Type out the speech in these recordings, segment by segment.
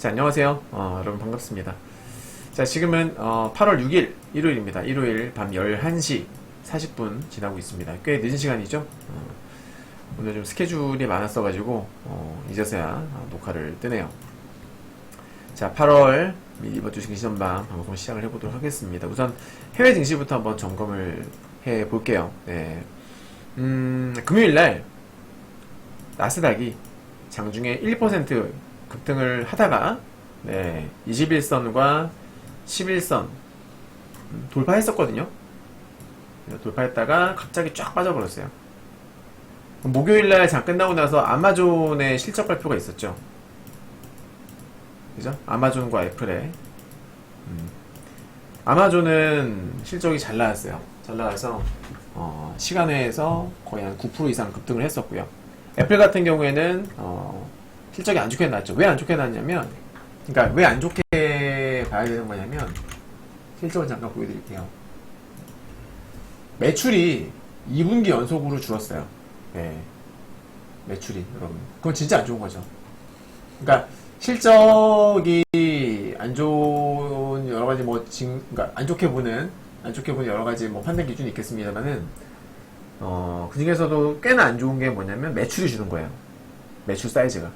자, 안녕하세요. 여러분 반갑습니다. 자, 지금은 8월 6일 일요일입니다. 일요일 밤 11시 40분 지나고 있습니다. 꽤 늦은 시간이죠. 오늘 좀 스케줄이 많았어가지고 이제서야 녹화를 뜨네요. 자, 8월 미리버 주식 시전방 방송 시작을 해보도록 하겠습니다. 우선 해외 증시부터 한번 점검을 해볼게요. 네. 금요일날 나스닥이 장중에 1% 급등을 하다가 21선과 11선 돌파했었거든요. 돌파했다가 갑자기 쫙 빠져버렸어요. 목요일날 장 끝나고 나서 아마존의 실적 발표가 있었죠. 그죠? 아마존과 애플의 아마존은 실적이 잘 나왔어요. 잘 나와서 시간외에서 거의 한 9% 이상 급등을 했었고요. 애플 같은 경우에는 실적이 안 좋게 나왔죠. 왜 안 좋게 나왔냐면, 그러니까 왜 안 좋게 봐야 되는 거냐면, 실적을 잠깐 보여드릴게요. 매출이 2분기 연속으로 줄었어요. 네. 매출이, 여러분. 그건 진짜 안 좋은 거죠. 그러니까 실적이 안 좋은 여러 가지 그러니까 안 좋게 보는 여러 가지 판단 기준이 있겠습니다만은, 그 중에서도 꽤나 안 좋은 게 뭐냐면 매출이 주는 거예요. 매출 사이즈가.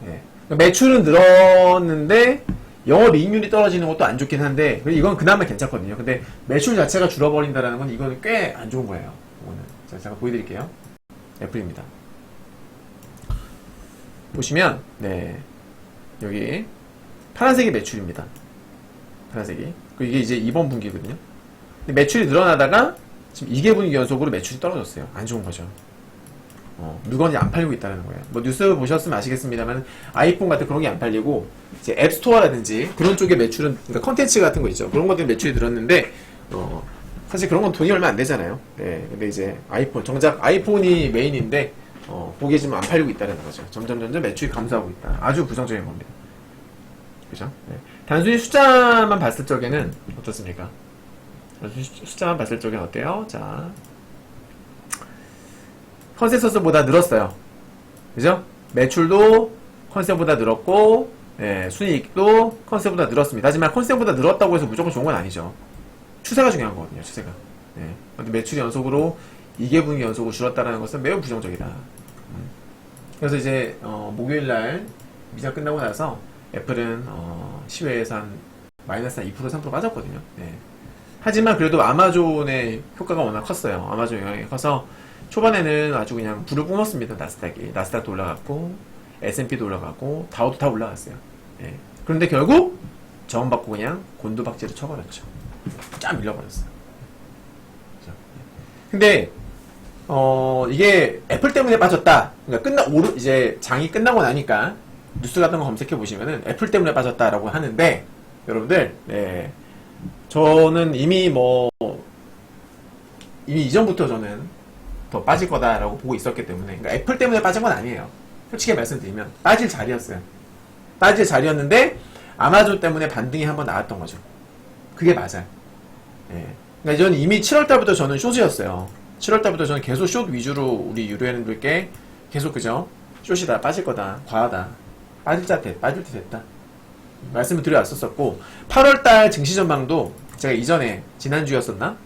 예. 매출은 늘었는데 영업이익률이 떨어지는 것도 안 좋긴 한데 이건 그나마 괜찮거든요. 근데 매출 자체가 줄어버린다는 건 이건 꽤 안 좋은 거예요. 이거는. 자, 잠깐 보여드릴게요. 애플입니다. 보시면 여기 파란색이 매출입니다. 파란색이. 그리고 이게 이제 이번 분기거든요. 근데 매출이 늘어나다가 지금 2개분기 연속으로 매출이 떨어졌어요. 안 좋은 거죠. 물건이 안 팔리고 있다는 거예요. 뉴스 보셨으면 아시겠습니다만 아이폰 같은 그런 게 안 팔리고 이제 앱스토어라든지 그런 쪽의 매출은, 그러니까 컨텐츠 같은 거 있죠. 그런 것들 매출이 늘었는데 사실 그런 건 돈이 얼마 안 되잖아요. 네, 근데 이제 아이폰, 정작 아이폰이 메인인데 그게 지금 안 팔리고 있다는 거죠. 점점 매출이 감소하고 있다. 아주 부정적인 겁니다. 그죠? 네. 단순히 숫자만 봤을 적에는 어떻습니까? 숫자만 봤을 적에는 어때요? 자, 컨센서스보다 늘었어요. 그죠? 매출도 컨센보다 늘었고, 순이익도 컨센보다 늘었습니다. 하지만 컨센보다 늘었다고 해서 무조건 좋은 건 아니죠. 추세가 중요한 거거든요, 추세가. 근데 매출이 연속으로 2개분기 연속으로 줄었다는 것은 매우 부정적이다. 그래서 이제, 목요일날 미장 끝나고 나서 애플은, 시외에서 한 마이너스 한 2%, 3% 빠졌거든요. 하지만 그래도 아마존의 효과가 워낙 컸어요. 아마존 영향이 커서 초반에는 아주 그냥 불을 뿜었습니다. 나스닥도 올라갔고 S&P도 올라가고 다우도 다 올라갔어요. 그런데 결국 저항받고 그냥 곤두박질을 쳐버렸죠. 쫙 밀려버렸어요. 그렇죠? 근데 이게 애플 때문에 빠졌다. 그러니까 이제 장이 끝나고 나니까 뉴스 같은 거 검색해 보시면은 애플 때문에 빠졌다라고 하는데, 여러분들, 저는 이미 이전부터 저는 더 빠질 거다라고 보고 있었기 때문에, 그러니까 애플 때문에 빠진 건 아니에요. 솔직히 말씀드리면 빠질 자리였어요. 빠질 자리였는데 아마존 때문에 반등이 한번 나왔던 거죠. 그게 맞아요. 그러니까 저는 이미 7월달부터 저는 숏이었어요. 7월달부터 저는 계속 숏 위주로 우리 유료인들께 계속, 그죠? 숏이다, 빠질 거다, 과하다, 빠질 때 됐다 말씀을 드려왔었고, 8월달 증시 전망도 제가 이전에 지난주였었나?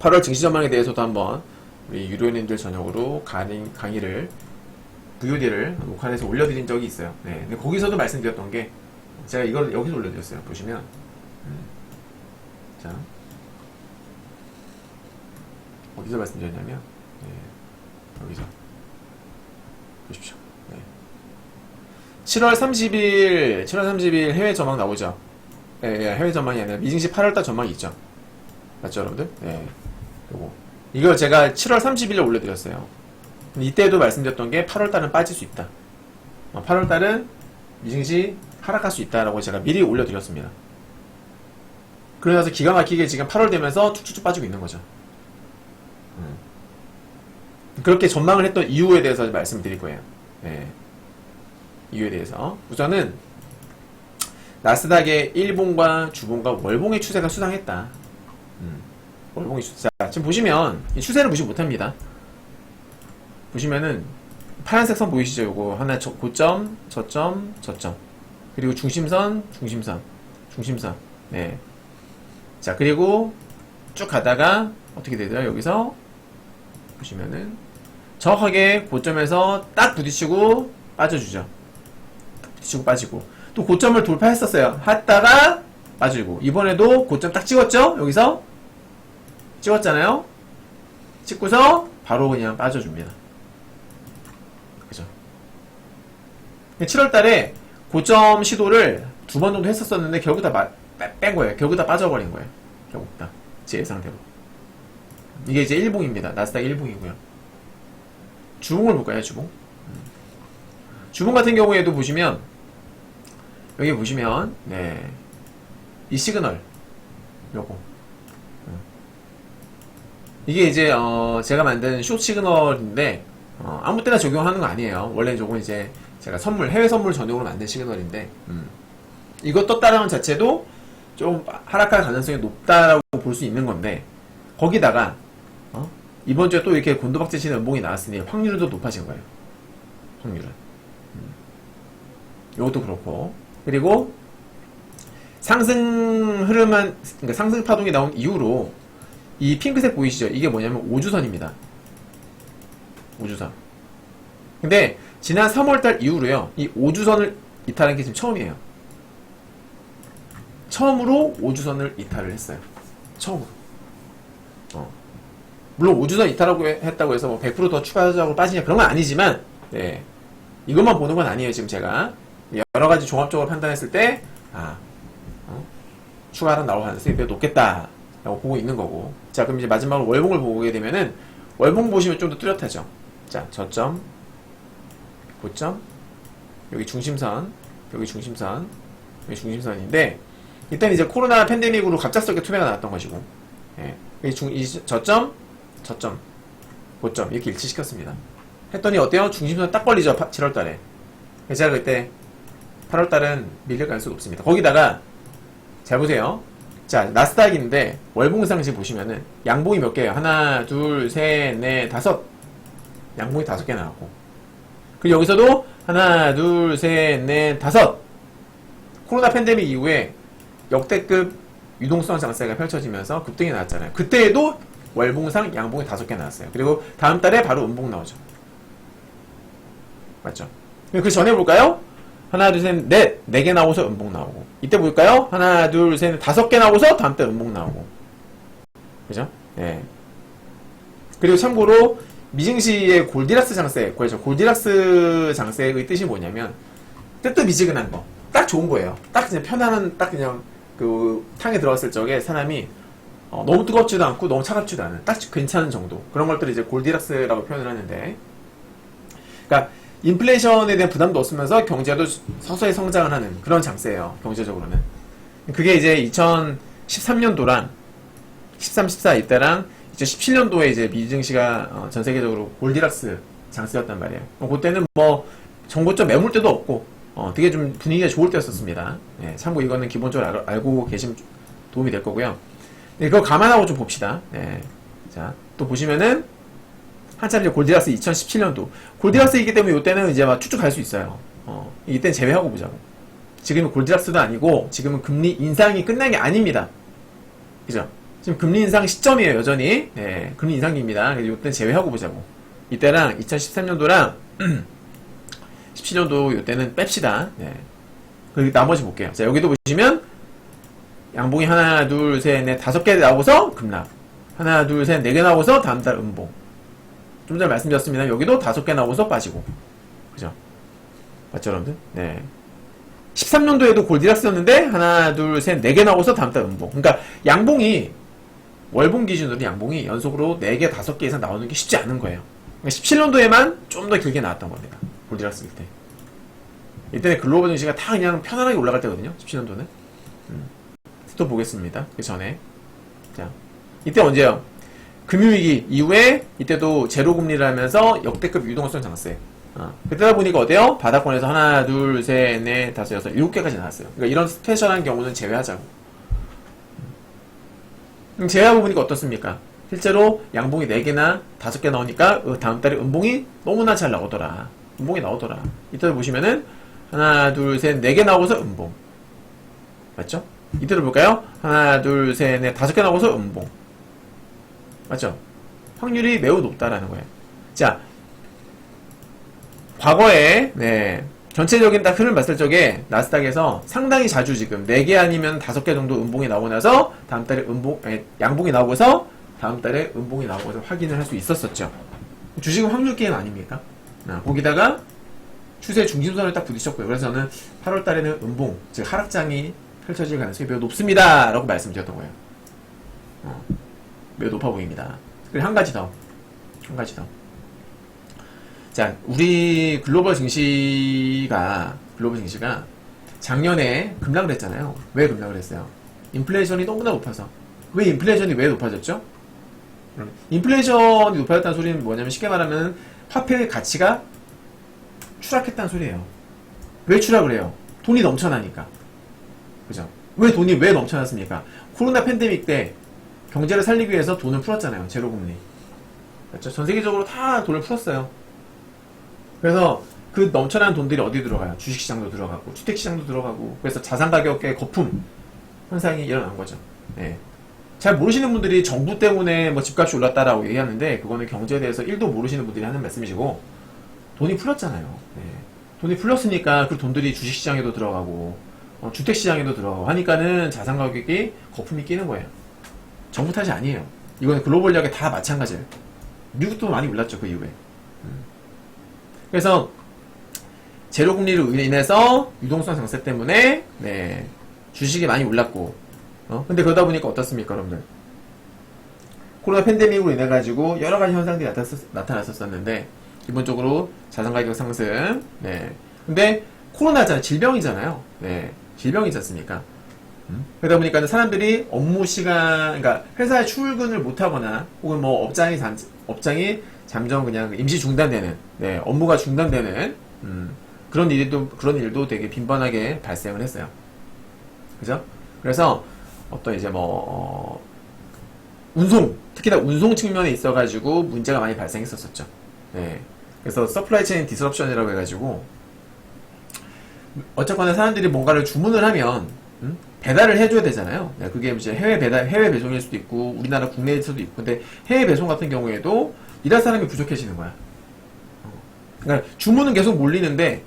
8월 증시 전망에 대해서도 한번 우리 유료인들 전용으로 강의를 VOD를 녹화해서 올려드린 적이 있어요. 근데 거기서도 말씀드렸던 게, 제가 이걸 여기서 올려드렸어요. 보시면 자, 어디서 말씀드렸냐면 여기서 보십시오. 7월 30일 해외 전망 나오죠. 해외 전망이 아니라 미증시 8월달 전망이 있죠. 맞죠, 여러분들? 요거. 이걸 제가 7월 30일에 올려드렸어요. 이때도 말씀드렸던 게 8월달은 빠질 수 있다. 8월달은 미증시 하락할 수 있다라고 제가 미리 올려드렸습니다. 그러면서 기가 막히게 지금 8월 되면서 쭉쭉쭉 빠지고 있는 거죠. 그렇게 전망을 했던 이유에 대해서 말씀드릴 거예요. 이유에 대해서. 우선은 나스닥의 일봉과 주봉과 월봉의 추세가 수상했다. 월봉의 추세. 지금 보시면 이 추세를 무시 못합니다. 보시면은 파란색 선 보이시죠? 요거 하나 고점, 저점, 저점. 그리고 중심선, 중심선, 중심선. 네. 자, 그리고 쭉 가다가 어떻게 되더라? 여기서 보시면은 정확하게 고점에서 딱 부딪히고 빠져주죠. 딱 부딪히고 빠지고. 또 고점을 돌파했었어요. 했다가 빠지고. 이번에도 고점 딱 찍었죠? 여기서 찍었잖아요? 찍고서 바로 그냥 빠져줍니다. 그죠? 7월 달에 고점 시도를 2번 정도 했었었는데 결국 다 뺀 거예요. 결국 다 빠져버린 거예요. 결국 다. 제 예상대로. 이게 이제 일봉입니다. 나스닥 일봉이고요. 주봉을 볼까요? 주봉. 주봉 같은 경우에도 보시면 여기 보시면 네. 이 시그널 요거 이게 이제 제가 만든 숏 시그널인데 아무 때나 적용하는 거 아니에요. 원래 저건 이제 제가 해외 선물 전용으로 만든 시그널인데 이거 떴다라는 것 자체도 좀 하락할 가능성이 높다라고 볼 수 있는 건데 거기다가 이번 주에 또 이렇게 곤두박질 치는 연봉이 나왔으니 확률도 높아진 거예요. 확률은 이것도 그렇고 그리고 상승 흐름한 그러니까 상승 파동이 나온 이후로 이 핑크색 보이시죠? 이게 뭐냐면 5주선입니다. 5주선. 근데 지난 3월달 이후로요. 이 5주선을 이탈한 게 지금 처음이에요. 처음으로 5주선을 이탈을 했어요. 처음으로. 물론 5주선 이탈하고 했다고 해서 뭐 100%더 추가적으로 빠지냐 그런 건 아니지만 네. 이것만 보는 건 아니에요. 지금 제가 여러 가지 종합적으로 판단했을 때 추가 하락 나올 가능성이 매우 높겠다 라고 보고 있는 거고. 자, 그럼 이제 마지막으로 월봉을 보게 되면은 월봉 보시면 좀 더 뚜렷하죠. 자, 저점, 고점, 여기 중심선, 여기 중심선, 여기 중심선인데 일단 이제 코로나 팬데믹으로 갑작스럽게 투매가 나왔던 것이고 예. 이 저점, 고점 이렇게 일치시켰습니다. 했더니 어때요? 중심선 딱 걸리죠. 7월달에. 제가 그때 8월달은 밀릴 가능성이 높습니다. 거기다가 잘 보세요. 자, 나스닥인데 월봉상시 보시면은 양봉이 몇 개예요? 하나, 둘, 셋, 넷, 다섯. 양봉이 5개 나왔고. 그리고 여기서도 하나, 둘, 셋, 넷, 다섯. 코로나 팬데믹 이후에 역대급 유동성 장세가 펼쳐지면서 급등이 나왔잖아요. 그때에도 월봉상 양봉이 5개 나왔어요. 그리고 다음 달에 바로 음봉 나오죠. 맞죠? 그 전에 볼까요? 하나, 둘, 셋, 넷. 4개 나오고서 음봉 나오고. 이때 볼까요? 하나, 둘, 셋, 넷, 5개 나오고서 다음 때 음봉 나오고. 그죠? 예. 그리고 참고로, 미증시의 골디락스 장세, 그렇죠. 골디락스 장세의 뜻이 뭐냐면, 뜨뜻미지근한 거. 딱 좋은 거예요. 딱 그냥 편안한, 딱 그냥, 탕에 들어갔을 적에 사람이, 너무 뜨겁지도 않고 너무 차갑지도 않은, 딱 괜찮은 정도. 그런 것들을 이제 골디락스라고 표현을 하는데, 그러니까, 인플레이션에 대한 부담도 없으면서 경제도 서서히 성장을 하는 그런 장세예요. 경제적으로는. 그게 이제 2013년도랑 13, 14 이때랑 2017년도에 이제 미증시가 전 세계적으로 골디락스 장세였단 말이에요. 그때는 뭐 정고점 매물대도 없고 되게 좀 분위기가 좋을 때였었습니다. 예, 참고 이거는 기본적으로 알고 계시면 도움이 될 거고요. 네, 그거 감안하고 좀 봅시다. 예. 자, 또 보시면은 한참 이제 골디락스 2017년도. 골디락스이기 때문에 이때는 이제 막 쭉쭉 갈 수 있어요. 이때는 제외하고 보자고. 지금은 골디락스도 아니고, 지금은 금리 인상이 끝난 게 아닙니다. 그죠? 지금 금리 인상 시점이에요, 여전히. 네, 금리 인상기입니다. 그래서 이때는 제외하고 보자고. 이때랑 2013년도랑 17년도 이때는 뺍시다. 네. 그리고 나머지 볼게요. 자, 여기도 보시면, 양봉이 하나, 둘, 셋, 넷, 5개 나오고서 급락. 하나, 둘, 셋, 4개 나오고서 다음 달 음봉. 좀 전에 말씀드렸습니다. 여기도 5개 나오고서 빠지고. 그죠? 맞죠, 여러분들? 네. 13년도에도 골디락스였는데, 하나, 둘, 셋, 4개 나오고서 다음 달 음봉. 그러니까, 양봉이, 월봉 기준으로 양봉이 연속으로 4개, 5개 이상 나오는 게 쉽지 않은 거예요. 그러니까 17년도에만 좀 더 길게 나왔던 겁니다. 골디락스일 때. 이때는 글로벌 증시가 다 그냥 편안하게 올라갈 때거든요. 17년도는. 또 보겠습니다. 그 전에. 자. 이때 언제요? 금융위기 이후에 이때도 제로금리를 하면서 역대급 유동성 장세. 그때다 보니까 어때요? 바닥권에서 하나, 둘, 셋, 넷, 다섯, 여섯, 7개까지 나왔어요. 그러니까 이런 스페셜한 경우는 제외하자고. 제외하고 보니까 어떻습니까? 실제로 양봉이 4개나 5개 나오니까 다음 달에 음봉이 너무나 잘 나오더라. 음봉이 나오더라. 이때 보시면은 하나, 둘, 셋, 네 개 나오고서 음봉. 맞죠? 이대로 볼까요? 하나, 둘, 셋, 넷, 다섯 개 나오고서 음봉. 맞죠? 확률이 매우 높다라는 거예요. 자, 과거에, 네, 전체적인 딱 흐름 봤을 적에, 나스닥에서 상당히 자주 지금, 4개 아니면 5개 정도 음봉이 나오고 나서, 다음 달에 양봉이 나오고서, 다음 달에 음봉이 나오고서 확인을 할 수 있었었죠. 주식은 확률 게임 아닙니까? 거기다가, 추세 중심선을 딱 부딪혔고요. 그래서 저는 8월 달에는 음봉, 즉 하락장이 펼쳐질 가능성이 매우 높습니다. 라고 말씀드렸던 거예요. 매우 높아 보입니다. 그리고 한 가지 더. 자, 우리 글로벌 증시가 작년에 급락을 했잖아요. 왜 급락을 했어요? 인플레이션이 너무나 높아서. 왜 인플레이션이 왜 높아졌죠? 인플레이션이 높아졌다는 소리는 뭐냐면 쉽게 말하면 화폐의 가치가 추락했다는 소리예요. 왜 추락을 해요? 돈이 넘쳐나니까. 그죠? 돈이 왜 넘쳐났습니까? 코로나 팬데믹 때 경제를 살리기 위해서 돈을 풀었잖아요. 제로금리. 그렇죠? 전 세계적으로 다 돈을 풀었어요. 그래서 그 넘쳐난 돈들이 어디 들어가요? 주식시장도 들어가고 주택시장도 들어가고, 그래서 자산가격의 거품 현상이 일어난 거죠. 네. 잘 모르시는 분들이 정부 때문에 뭐 집값이 올랐다라고 얘기하는데, 그거는 경제에 대해서 1도 모르시는 분들이 하는 말씀이시고, 돈이 풀렸잖아요. 네. 돈이 풀렸으니까 그 돈들이 주식시장에도 들어가고 주택시장에도 들어가고 하니까는 자산가격이 거품이 끼는 거예요. 정부 탓이 아니에요. 이건 글로벌하게 다 마찬가지예요. 미국도 많이 올랐죠, 그 이후에. 그래서 제로금리로 인해서 유동성 장세 때문에 네, 주식이 많이 올랐고, 근데 그러다 보니까 어떻습니까, 여러분들? 코로나 팬데믹으로 인해 가지고 여러 가지 현상들이 나타났었는데, 기본적으로 자산가격 상승. 네. 근데 코로나잖아요. 질병이잖아요. 네. 질병이지 않습니까? 그러다 보니까 사람들이 업무 시간, 그러니까 회사에 출근을 못하거나, 혹은 뭐 업장이 잠정 그냥 임시 중단되는, 네, 업무가 중단되는, 그런 일도 되게 빈번하게 발생을 했어요. 그죠? 그래서 어떤 이제 특히나 운송 측면에 있어가지고 문제가 많이 발생했었죠. 네. 그래서 서플라이 체인 디스럽션이라고 해가지고, 어쨌거나 사람들이 뭔가를 주문을 하면 배달을 해줘야 되잖아요. 네, 그게 이제 해외 배송일 수도 있고 우리나라 국내에서도 있고, 근데 해외 배송 같은 경우에도 일할 사람이 부족해지는 거야. 그러니까 주문은 계속 몰리는데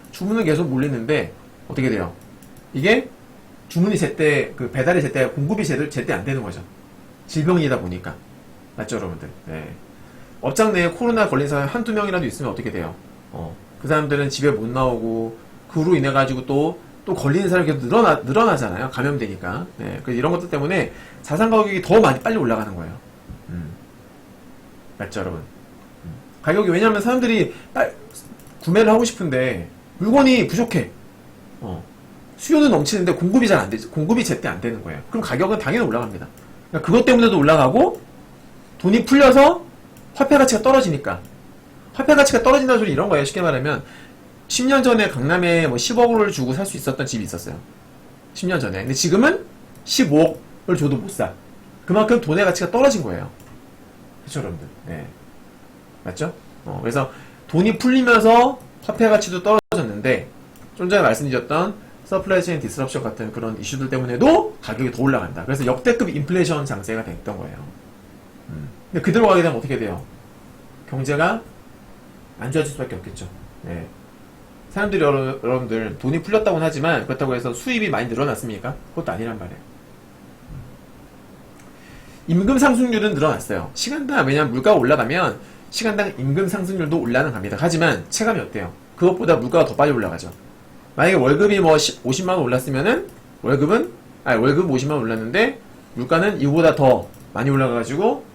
어떻게 돼요? 이게 주문이 제때, 그 배달이 제때, 공급이 제때 안 되는 거죠. 질병이다 보니까. 맞죠, 여러분들? 네. 업장 내에 코로나 걸린 사람이 한두 명이라도 있으면 어떻게 돼요? 그 사람들은 집에 못 나오고, 그로 인해 가지고 또 걸리는 사람이 계속 늘어나잖아요. 감염되니까. 네. 그래서 이런 것들 때문에 자산 가격이 더 빨리 올라가는 거예요. 맞죠, 여러분? 가격이, 왜냐면 사람들이 구매를 하고 싶은데 물건이 부족해. 수요는 넘치는데 공급이 잘 안 되지. 공급이 제때 안 되는 거예요. 그럼 가격은 당연히 올라갑니다. 그러니까 그것 때문에도 올라가고, 돈이 풀려서 화폐 가치가 떨어지니까. 화폐 가치가 떨어진다는 소리 이런 거예요. 쉽게 말하면 10년 전에 강남에 10억을 주고 살 수 있었던 집이 있었어요. 10년 전에. 근데 지금은 15억을 줘도 못 사. 그만큼 돈의 가치가 떨어진 거예요. 그렇죠, 여러분들? 네. 맞죠? 그래서 돈이 풀리면서 화폐 가치도 떨어졌는데, 좀 전에 말씀드렸던 서플라이 체인 디스럽션 같은 그런 이슈들 때문에도 가격이 더 올라간다. 그래서 역대급 인플레이션 장세가 됐던 거예요. 근데 그대로 가게 되면 어떻게 돼요? 경제가 안 좋아질 수밖에 없겠죠. 네. 사람들이, 여러분들 돈이 풀렸다고는 하지만 그렇다고 해서 수입이 많이 늘어났습니까? 그것도 아니란 말이에요. 임금 상승률은 늘어났어요. 시간당, 왜냐면 물가가 올라가면 시간당 임금 상승률도 올라는 갑니다. 하지만 체감이 어때요? 그것보다 물가가 더 빨리 올라가죠. 만약에 월급이 50만원 올랐으면은 월급 50만원 올랐는데 물가는 이거보다 더 많이 올라가가지고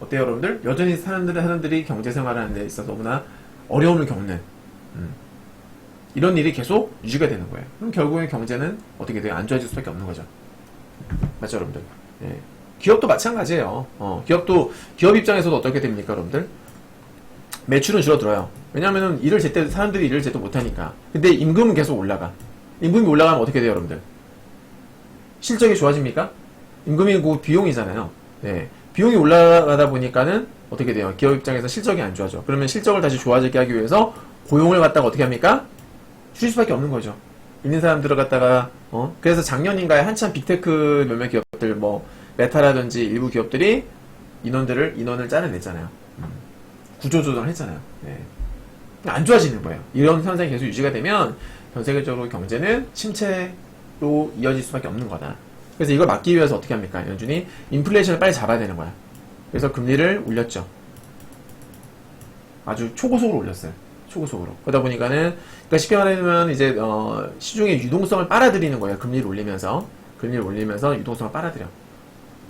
어때요, 여러분들? 여전히 사람들이 경제생활하는 데 있어서 너무나 어려움을 겪는 이런 일이 계속 유지가 되는 거예요. 그럼 결국엔 경제는 어떻게 돼요? 안 좋아질 수밖에 없는 거죠. 맞죠, 여러분들? 예. 기업도 마찬가지예요. 기업 입장에서도 어떻게 됩니까, 여러분들? 매출은 줄어들어요. 왜냐면은 사람들이 일을 제때 못하니까. 근데 임금은 계속 올라가. 임금이 올라가면 어떻게 돼요, 여러분들? 실적이 좋아집니까? 임금이 그 비용이잖아요. 네. 비용이 올라가다 보니까는 어떻게 돼요? 기업 입장에서 실적이 안 좋아져. 그러면 실적을 다시 좋아지게 하기 위해서 고용을 갖다가 어떻게 합니까? 줄일 수밖에 없는 거죠. 있는 사람들을 갖다가 그래서 작년인가에 한참 빅테크 몇몇 기업들 뭐 메타라든지 일부 기업들이 인원을 짜내냈잖아요. 구조조정을 했잖아요. 네. 안 좋아지는 거예요. 이런 현상이 계속 유지가 되면 전 세계적으로 경제는 침체로 이어질 수밖에 없는 거다. 그래서 이걸 막기 위해서 어떻게 합니까? 연준이 인플레이션을 빨리 잡아야 되는 거야. 그래서 금리를 올렸죠. 아주 초고속으로 올렸어요. 초고속으로. 그러다 보니까는, 그러니까 쉽게 말하면 이제, 시중의 유동성을 빨아들이는 거예요. 금리를 올리면서 유동성을 빨아들여.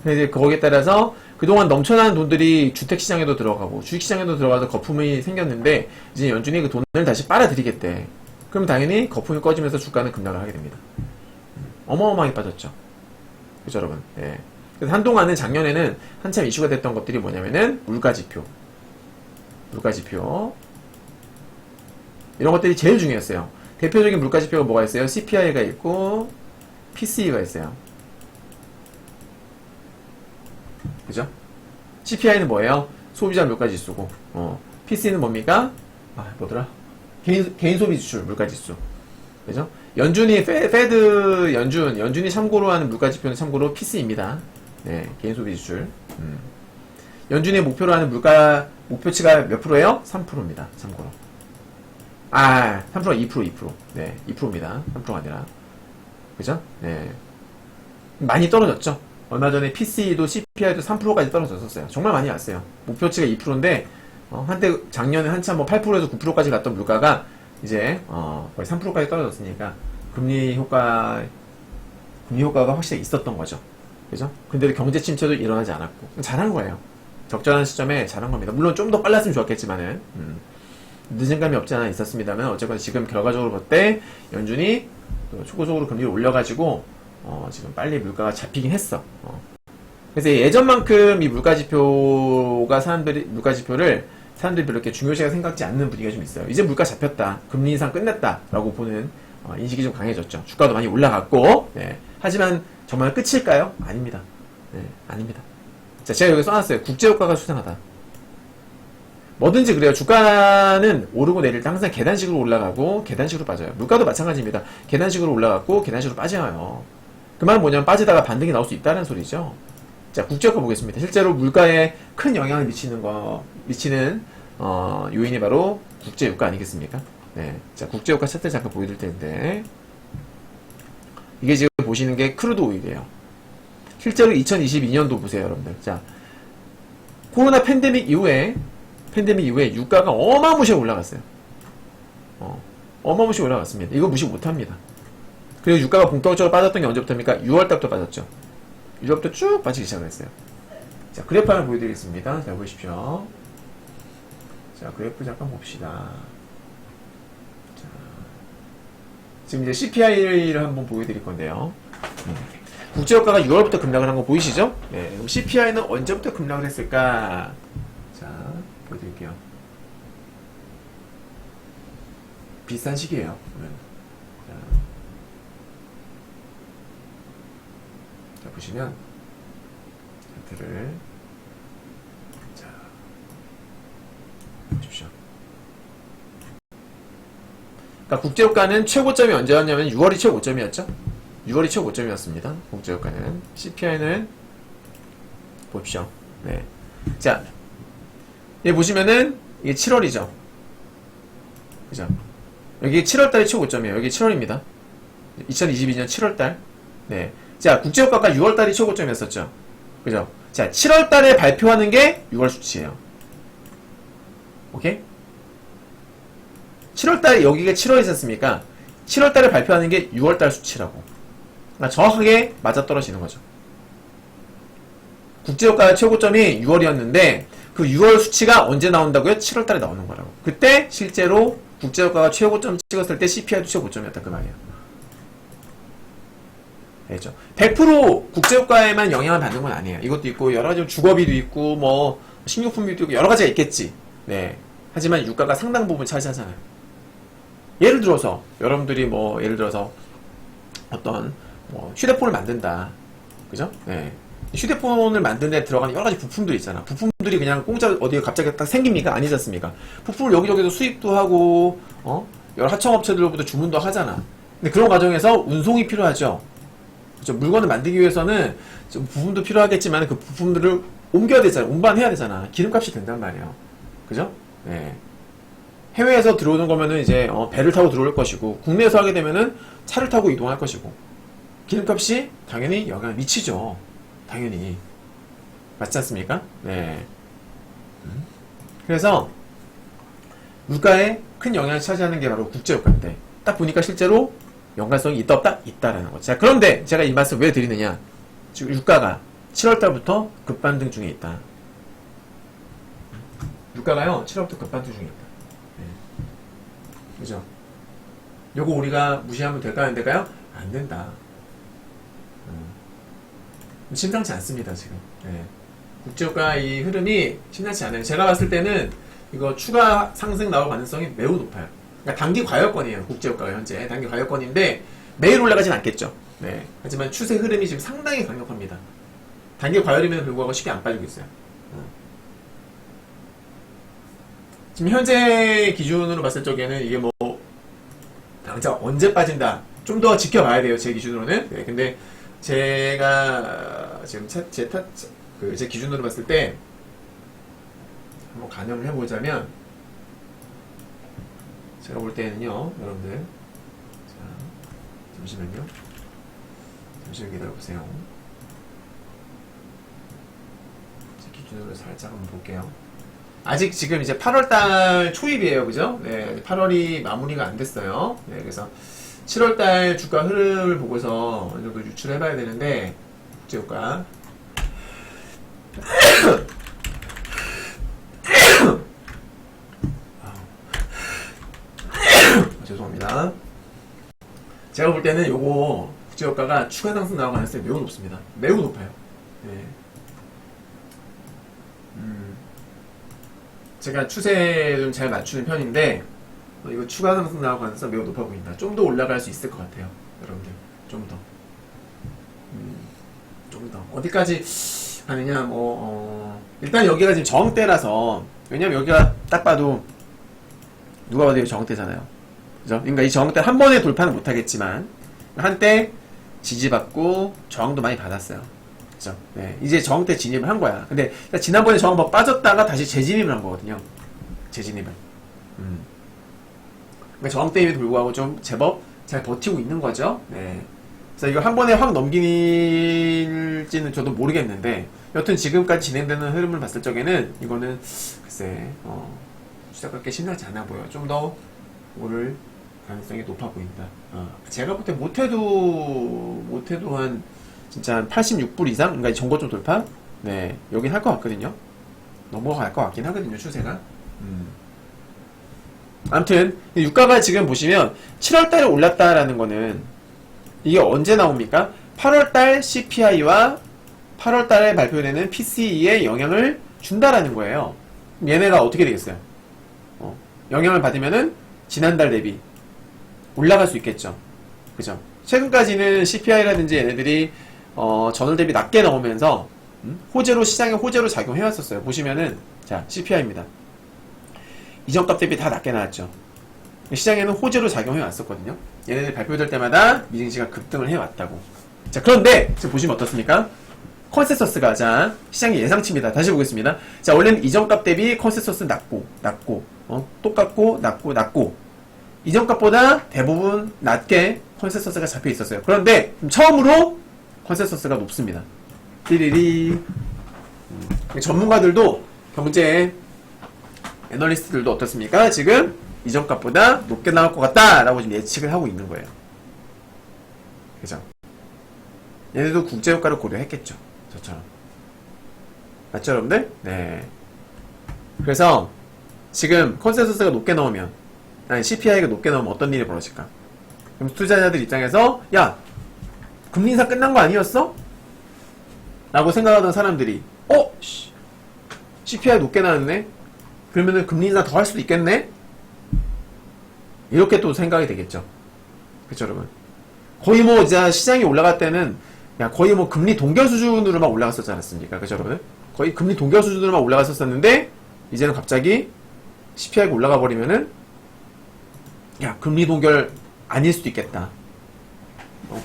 근데 이제 거기에 따라서 그동안 넘쳐나는 돈들이 주택시장에도 들어가고, 주식시장에도 들어가서 거품이 생겼는데, 이제 연준이 그 돈을 다시 빨아들이겠대. 그럼 당연히 거품이 꺼지면서 주가는 급락을 하게 됩니다. 어마어마하게 빠졌죠. 그죠, 여러분? 예. 그래서 한동안은 작년에는 한참 이슈가 됐던 것들이 뭐냐면은, 물가지표. 이런 것들이 제일 중요했어요. 대표적인 물가지표가 뭐가 있어요? CPI가 있고 PCE가 있어요. 그죠? CPI는 뭐예요? 소비자 물가지수고, PC는 뭡니까? 뭐더라? 개인 소비 지출 물가지수. 그죠? 연준이 연준이 참고로 하는 물가지표는 참고로 PC입니다. 네, 개인 소비 지출. 연준이 목표로 하는 목표치가 몇 프로예요? 3%입니다. 참고로. 3%, 2%. 네, 2%입니다. 3%가 아니라. 그죠? 네. 많이 떨어졌죠? 얼마 전에 PC도 CPI도 3%까지 떨어졌었어요. 정말 많이 왔어요. 목표치가 2%인데, 한때 작년에 한참 8%에서 9%까지 갔던 물가가 이제, 거의 3%까지 떨어졌으니까, 금리 효과가 확실히 있었던 거죠. 그죠? 근데 경제 침체도 일어나지 않았고. 잘한 거예요. 적절한 시점에 잘한 겁니다. 물론 좀 더 빨랐으면 좋았겠지만은, 늦은 감이 없지 않아 있었습니다만, 어쨌건 지금 결과적으로 볼 때, 연준이 초고속으로 금리를 올려가지고, 지금 빨리 물가가 잡히긴 했어. 그래서 예전만큼 이 물가지표를 사람들이 별로 이렇게 중요시하게 생각지 않는 분위기가 좀 있어요. 이제 물가 잡혔다. 금리 인상 끝냈다라고 보는 인식이 좀 강해졌죠. 주가도 많이 올라갔고, 네. 하지만 정말 끝일까요? 아닙니다. 네, 아닙니다. 자, 제가 여기 써놨어요. 국제유가가 수상하다. 뭐든지 그래요. 주가는 오르고 내릴 때 항상 계단식으로 올라가고 계단식으로 빠져요. 물가도 마찬가지입니다. 계단식으로 올라갔고 계단식으로 빠져요. 그 말은 뭐냐면 빠지다가 반등이 나올 수 있다는 소리죠. 자, 국제유가 보겠습니다. 실제로 물가에 큰 영향을 미치는 요인이 바로 국제유가 아니겠습니까? 네. 자, 국제유가 차트 잠깐 보여드릴 텐데, 이게 지금 보시는 게 크루드 오일이에요. 실제로 2022년도 보세요, 여러분들. 자, 코로나 팬데믹 이후에 유가가 어마무시하게 올라갔어요. 어마무시하게 올라갔습니다. 이거 무시 못합니다. 그리고 유가가 본격적으로 빠졌던 게 언제부터입니까? 6월달부터 빠졌죠. 6월부터 쭉 빠지기 시작했어요. 자, 그래프 하나 보여드리겠습니다. 자, 보십시오. 자, 그래프 잠깐 봅시다. 자, 지금 이제 CPI를 한번 보여드릴 건데요. 국제유가가 6월부터 급락을 한 거 보이시죠? 네, 그럼 CPI는 언제부터 급락을 했을까? 자, 보여드릴게요. 비슷한 시기예요. 네. 자, 보시면 차트를 자 보십시오. 그러니까 국제유가는 최고점이 언제였냐면 6월이 최고점이었죠. 6월이 최고점이었습니다. 국제유가는. CPI는 보십시오. 네. 자, 여기 보시면은 이게 7월이죠. 그죠? 여기 7월달이 최고점이에요. 여기 7월입니다. 2022년 7월달. 네. 자, 국제유가가 6월달이 최고점이었었죠. 그죠? 자, 7월달에 발표하는 게 6월 수치예요. 오케이? 7월달에 여기가 7월이 있었습니까? 7월달에 발표하는 게 6월달 수치라고. 그러니까 정확하게 맞아떨어지는 거죠. 국제유가 최고점이 6월이었는데 그 6월 수치가 언제 나온다고요? 7월달에 나오는 거라고. 그때 실제로 국제유가가 최고점 찍었을 때 CPI도 최고점이었다 그 말이에요. 알겠죠? 100% 국제유가에만 영향을 받는 건 아니에요. 이것도 있고 여러 가지 주거비도 있고 뭐 식료품비도 있고 여러 가지가 있겠지. 네. 하지만 유가가 상당 부분 차지하잖아요. 예를 들어서 여러분들이 뭐 예를 들어서 어떤 뭐 휴대폰을 만든다. 그죠? 네. 휴대폰을 만드는 데 들어가는 여러 가지 부품들이 있잖아. 부품들이 그냥 공짜 어디에 갑자기 딱 생깁니까? 아니지 않습니까? 부품을 여기저기서 수입도 하고, 여러 하청업체들로부터 주문도 하잖아. 근데 그런 과정에서 운송이 필요하죠. 그렇죠? 물건을 만들기 위해서는 좀 부품도 필요하겠지만 그 부품들을 옮겨야 되잖아. 운반해야 되잖아. 기름값이 된단 말이에요. 그죠? 네. 해외에서 들어오는 거면은 이제 배를 타고 들어올 것이고, 국내에서 하게 되면은 차를 타고 이동할 것이고, 기름값이 당연히 영향을 미치죠. 당연히. 맞지 않습니까? 네. 그래서 물가에 큰 영향을 차지하는 게 바로 국제유가인데, 딱 보니까 실제로 연관성이 있다 없다? 있다라는 거죠. 자, 그런데 제가 이 말씀 왜 드리느냐? 지금 유가가 7월달부터 급반등 중에 있다. 유가가요 7월부터 급반등 중에 있다. 네. 그죠? 요거 우리가 무시하면 될까요? 안 될까요? 안 된다. 심상치 않습니다, 지금. 네. 국제유가 이 흐름이 심상치 않아요. 제가 봤을 때는 이거 추가 상승 나올 가능성이 매우 높아요. 그러니까 단기 과열권이에요, 국제유가가 현재. 단기 과열권인데 매일 올라가진 않겠죠. 네. 하지만 추세 흐름이 지금 상당히 강력합니다. 단기 과열임에도 불구하고 쉽게 안 빠지고 있어요. 지금 현재 기준으로 봤을 적에는 이게 뭐 당장 언제 빠진다 좀 더 지켜봐야 돼요, 제 기준으로는. 네, 근데 제가 지금 제 기준으로 봤을 때 한번 가늠을 해보자면, 제가 볼 때는요, 여러분들, 자, 잠시만요, 잠시만 기다려보세요. 제 기준으로 살짝 한번 볼게요. 아직 지금 이제 8월달 초입이에요, 그죠? 네, 8월이 마무리가 안 됐어요. 네, 그래서 7월달 주가 흐름을 보고서 어느 정도 유출을 해봐야 되는데, 국제유가. 죄송합니다. 제가 볼 때는 요거 국제유가가 추가 상승 나올 가능성이 매우 높습니다. 매우 높아요. 네. 제가 추세 좀 잘 맞추는 편인데, 이거 추가 상승 나올 가능성 매우 높아 보인다. 좀 더 올라갈 수 있을 것 같아요, 여러분들. 좀 더. 좀 더. 어디까지 가느냐, 일단 여기가 지금 저항대라서, 왜냐면 여기가 딱 봐도, 누가 봐도 여기 저항대잖아요. 그죠? 그러니까 이 저항대 한 번에 돌파는 못하겠지만, 한때 지지받고 저항도 많이 받았어요. 그죠? 네. 이제 저항대 진입을 한 거야. 근데 지난번에 저항 막 빠졌다가 다시 재진입을 한 거거든요. 재진입을. 그러니까 저항대임에도 불구하고 좀 제법 잘 버티고 있는 거죠. 네. 그래서 이거 한 번에 확 넘길지는 저도 모르겠는데, 여튼 지금까지 진행되는 흐름을 봤을 적에는 이거는 글쎄 시작할 게 심상치 않아 보여. 좀 더 오를 가능성이 높아 보인다. 제가 볼 때 못해도 한 진짜 한 86불 이상? 그러니까 이 전고점 돌파? 네, 여긴 할 것 같거든요. 넘어갈 것 같긴 하거든요, 추세가. 아무튼 유가가 지금 보시면 7월달에 올랐다라는 거는 이게 언제 나옵니까? 8월달 CPI와 8월달에 발표되는 PCE에 영향을 준다라는 거예요. 얘네가 어떻게 되겠어요? 영향을 받으면은 지난달 대비 올라갈 수 있겠죠. 그죠? 최근까지는 CPI라든지 얘네들이 전월 대비 낮게 나오면서 시장에 호재로 작용해왔었어요. 보시면은 자, CPI입니다. 이전값 대비 다 낮게 나왔죠. 시장에는 호재로 작용해왔었거든요. 얘네들 발표될 때마다 미증시가 급등을 해왔다고. 자, 그런데 지금 보시면 어떻습니까? 컨센서스가, 자, 시장의 예상치입니다. 다시 보겠습니다. 자, 원래는 이전값 대비 컨센서스 낮고 똑같고 낮고 이전값보다 대부분 낮게 컨센서스가 잡혀 있었어요. 그런데 처음으로 컨센서스가 높습니다. 띠리리. 전문가들도, 경제 애널리스트들도 어떻습니까? 지금 이전값보다 높게 나올 것 같다라고 지금 예측을 하고 있는 거예요. 그죠? 얘네도 국제유가를 고려했겠죠. 저처럼. 맞죠, 여러분들? 네. 그래서 지금 컨센서스가 높게 나오면, 아니 CPI가 높게 나오면 어떤 일이 벌어질까? 그럼 투자자들 입장에서, 야, 금리 인상 끝난 거 아니었어? 라고 생각하던 사람들이, CPI 높게 나왔네? 그러면은 금리 인상 더 할 수도 있겠네? 이렇게 또 생각이 되겠죠. 그쵸, 여러분? 거의 뭐, 이제 시장이 올라갈 때는, 거의 뭐 금리 동결 수준으로만 올라갔었지 않았습니까? 그쵸, 여러분? 거의 금리 동결 수준으로만 올라갔었는데, 이제는 갑자기 CPI가 올라가 버리면은, 야, 금리 동결 아닐 수도 있겠다.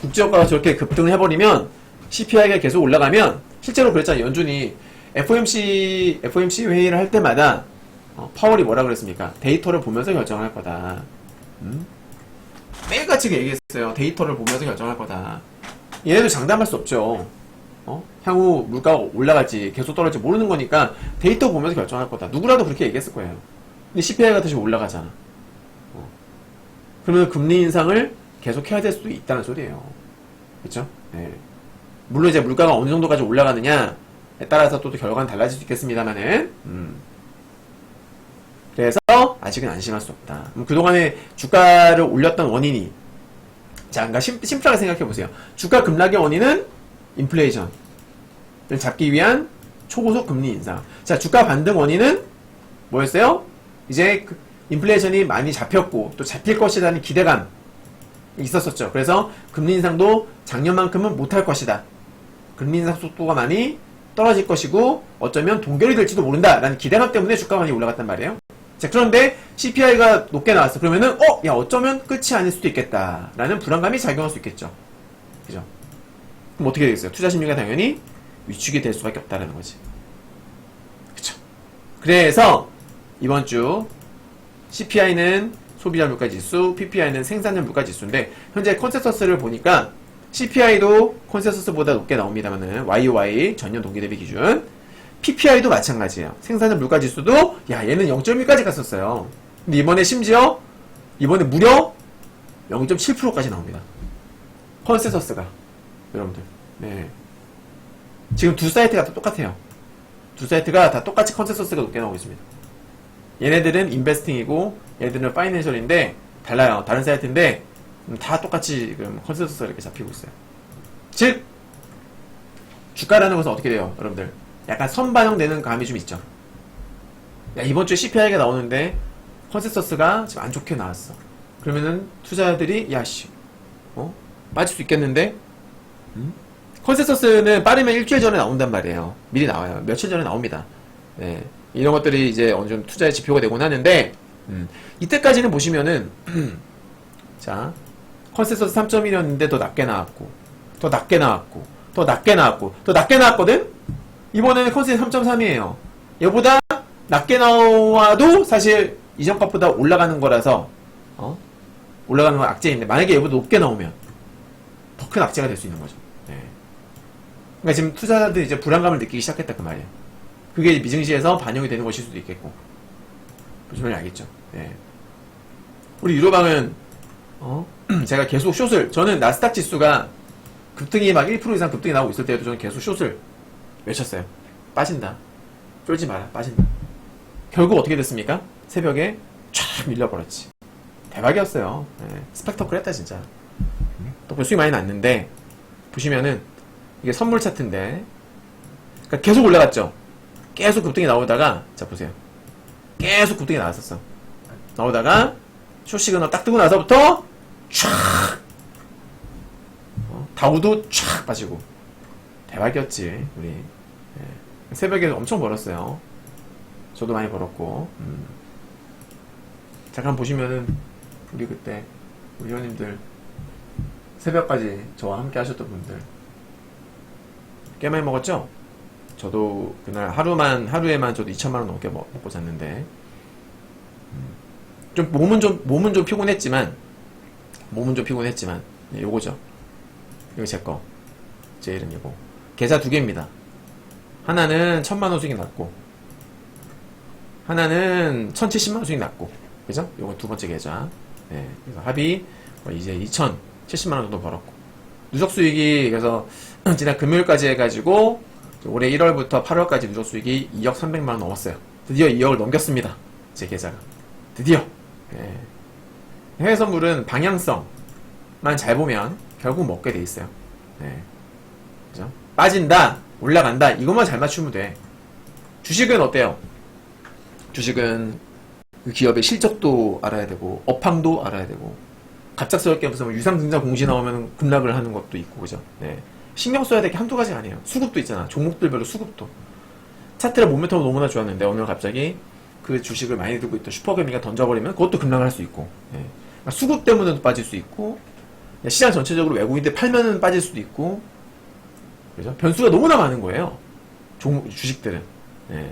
국제유가가 저렇게 급등을 해버리면 CPI가 계속 올라가면 실제로 그랬잖아요. 연준이 FOMC 회의를 할 때마다 파월이 뭐라 그랬습니까? 데이터를 보면서 결정할 거다. 매일같이 얘기했어요. 데이터를 보면서 결정할 거다. 얘네도 장담할 수 없죠. 향후 물가가 올라갈지 계속 떨어질지 모르는 거니까 데이터 보면서 결정할 거다. 누구라도 그렇게 얘기했을 거예요. 근데 CPI가 다시 올라가잖아. 그러면 금리 인상을 계속 해야 될 수도 있다는 소리예요. 그쵸? 네. 물론 이제 물가가 어느 정도까지 올라가느냐에 따라서 또 결과는 달라질 수 있겠습니다만은, 그래서 아직은 안심할 수 없다. 그동안에 주가를 올렸던 원인이, 자, 그러니까 심플하게 생각해 보세요. 주가 급락의 원인은 인플레이션을 잡기 위한 초고속 금리 인상. 자, 주가 반등 원인은 뭐였어요? 이제 인플레이션이 많이 잡혔고 또 잡힐 것이라는 기대감이 있었었죠. 그래서 금리 인상도 작년만큼은 못할 것이다. 금리 인상 속도가 많이 떨어질 것이고 어쩌면 동결이 될지도 모른다라는 기대감 때문에 주가가 많이 올라갔단 말이에요. 자, 그런데 CPI가 높게 나왔어. 그러면은 야, 어쩌면 끝이 아닐 수도 있겠다라는 불안감이 작용할 수 있겠죠. 그죠? 그럼 어떻게 되겠어요? 투자 심리가 당연히 위축이 될 수밖에 없다라는 거지. 그쵸? 그래서 이번 주 CPI는 소비자 물가지수, PPI는 생산자 물가지수인데 현재 컨센서스를 보니까 CPI도 컨센서스보다 높게 나옵니다만은 YOY 전년 동기 대비 기준, PPI도 마찬가지예요. 생산자 물가지수도 야, 얘는 0.1까지 갔었어요. 근데 이번에 무려 0.7%까지 나옵니다. 컨센서스가 여러분들. 네. 지금 두 사이트가 다 똑같아요. 두 사이트가 다 똑같이 컨센서스가 높게 나오고 있습니다. 얘네들은 인베스팅이고 얘네들은 파이낸셜인데 달라요. 다른 사이트인데 다 똑같이 지금 컨센서스가 이렇게 잡히고 있어요. 즉 주가라는 것은 어떻게 돼요? 여러분들 약간 선반영되는 감이 좀 있죠. 야, 이번 주에 CPI가 나오는데 컨센서스가 지금 안 좋게 나왔어. 그러면은 투자자들이 야씨 빠질 수 있겠는데? 컨센서스는 빠르면 일주일 전에 나온단 말이에요. 미리 나와요. 며칠 전에 나옵니다. 네. 이런 것들이 이제 어느 정도 투자의 지표가 되곤 하는데, 이때까지는 보시면은, 자, 컨센서스 3.1이었는데 더 낮게 나왔고, 더 낮게 나왔고, 더 낮게 나왔고, 더 낮게 나왔거든? 이번에는 컨센서스 3.3이에요. 얘보다 낮게 나와도 사실 이전 값보다 올라가는 거라서, 올라가는 건 악재인데, 만약에 얘보다 높게 나오면, 더 큰 악재가 될 수 있는 거죠. 네. 그러니까 지금 투자자들이 이제 불안감을 느끼기 시작했다 그 말이에요. 그게 미증시에서 반영이 되는 것일 수도 있겠고. 무슨 말인지 알겠죠? 네. 우리 유로방은 제가 계속 저는 나스닥 지수가 급등이 막 1% 이상 급등이 나오고 있을 때에도 저는 계속 숏을 외쳤어요. 빠진다. 쫄지 마라. 빠진다. 결국 어떻게 됐습니까? 새벽에 쫙 밀려버렸지. 대박이었어요. 네. 스펙터클했다 진짜. 또 수익 많이 났는데 보시면은 이게 선물 차트인데 그러니까 계속 올라갔죠. 계속 급등이 나오다가 자 보세요. 계속 급등이 나왔었어. 나오다가 숏 시그널 딱 뜨고 나서부터 촥 다우도 촥 빠지고 대박이었지 우리. 네. 새벽에 엄청 벌었어요. 저도 많이 벌었고. 잠깐 보시면은 우리 그때 우리 회원님들 새벽까지 저와 함께 하셨던 분들 꽤 많이 먹었죠? 저도 그날 하루에만 저도 2천만원 넘게 먹고 잤는데, 몸은 좀 피곤했지만, 네, 요거죠. 이거 제 거. 제 이름이고. 계좌 두 개입니다. 하나는 1,000만원 수익이 났고, 하나는 1,070만원 수익이 났고, 그죠? 요거 두 번째 계좌. 네, 그래서 합이 이제 2,070만원 정도 벌었고, 누적 수익이 그래서 지난 금요일까지 해가지고 올해 1월부터 8월까지 누적 수익이 2억 300만원 넘었어요. 드디어 2억을 넘겼습니다. 제 계좌가. 드디어. 예. 해외 선물은 방향성만 잘 보면 결국 먹게 돼 있어요. 예. 그죠? 빠진다, 올라간다, 이것만 잘 맞추면 돼. 주식은 어때요? 주식은 그 기업의 실적도 알아야 되고, 업황도 알아야 되고, 갑작스럽게 무슨 유상증자 공시 나오면 급락을 하는 것도 있고, 그죠? 네. 신경 써야 될 게 한두 가지가 아니에요. 수급도 있잖아. 종목들별로 수급도. 차트를 모멘텀 너무나 좋았는데, 오늘 갑자기 그 주식을 많이 들고 있던 슈퍼개미가 던져버리면 그것도 급락을 할 수 있고, 네. 수급 때문에도 빠질 수 있고, 시장 전체적으로 외국인들 팔면은 빠질 수도 있고, 그죠? 변수가 너무나 많은 거예요. 주식들은. 네.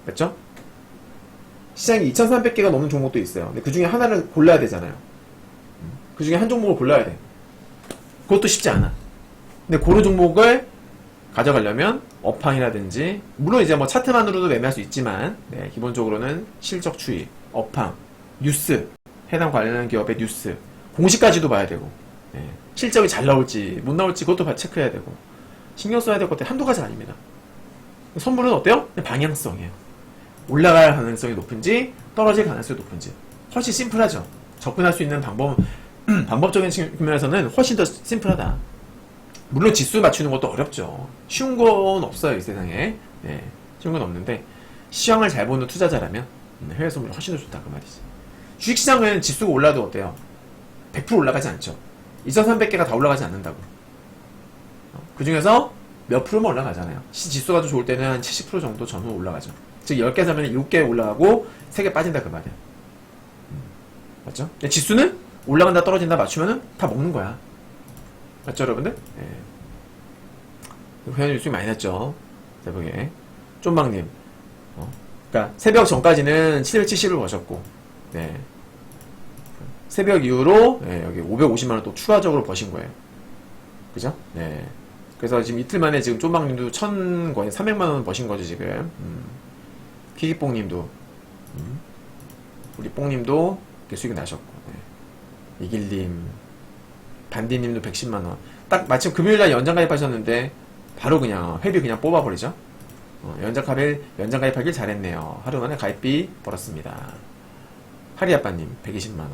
맞죠? 시장이 2,300개가 넘는 종목도 있어요. 근데 그 중에 하나를 골라야 되잖아요. 그 중에 한 종목을 골라야 돼. 그것도 쉽지 않아. 근데 고런 종목을 가져가려면 업황이라든지, 물론 이제 뭐 차트만으로도 매매할 수 있지만, 네, 기본적으로는 실적 추이, 업황, 뉴스, 해당 관련한 기업의 뉴스, 공시까지도 봐야 되고, 네, 실적이 잘 나올지 못 나올지 그것도 체크해야 되고, 신경 써야 될 것들이 한두 가지 아닙니다. 선물은 어때요? 방향성이에요. 올라갈 가능성이 높은지 떨어질 가능성이 높은지 훨씬 심플하죠. 접근할 수 있는 방법적인 측면에서는 훨씬 더 심플하다. 물론 지수 맞추는 것도 어렵죠. 쉬운 건 없어요, 이 세상에. 네, 쉬운 건 없는데 시황을 잘 보는 투자자라면 해외 선물이 훨씬 더 좋다 그 말이지. 주식시장은 지수가 올라도 어때요? 100% 올라가지 않죠. 2,300개가 다 올라가지 않는다고. 그 중에서 몇 프로만 올라가잖아요. 지수가 좀 좋을 때는 한 70% 정도 전후 올라가죠. 즉 10개 사면 7개 올라가고 3개 빠진다 그 말이야. 맞죠? 근데 지수는 올라간다 떨어진다 맞추면은 다 먹는 거야. 맞죠 여러분들? 네. 회원님 수익 많이 났죠. 새벽에 쫀방님 그러니까 새벽 전까지는 770을 버셨고, 네, 새벽 이후로 네, 여기 550만원 또 추가적으로 버신 거예요. 그죠? 네. 그래서 지금 이틀 만에 지금 쫀방님도 1000 거의 300만원 버신 거죠 지금. 키기뽕님도 우리 뽕님도 수익이 나셨고, 네. 이길님, 반디님도 110만원. 딱 마침 금요일날 연장 가입하셨는데 바로 그냥 회비 그냥 뽑아버리죠. 연장 가입하길 잘했네요. 하루 만에 가입비 벌었습니다. 하리아빠님 120만원,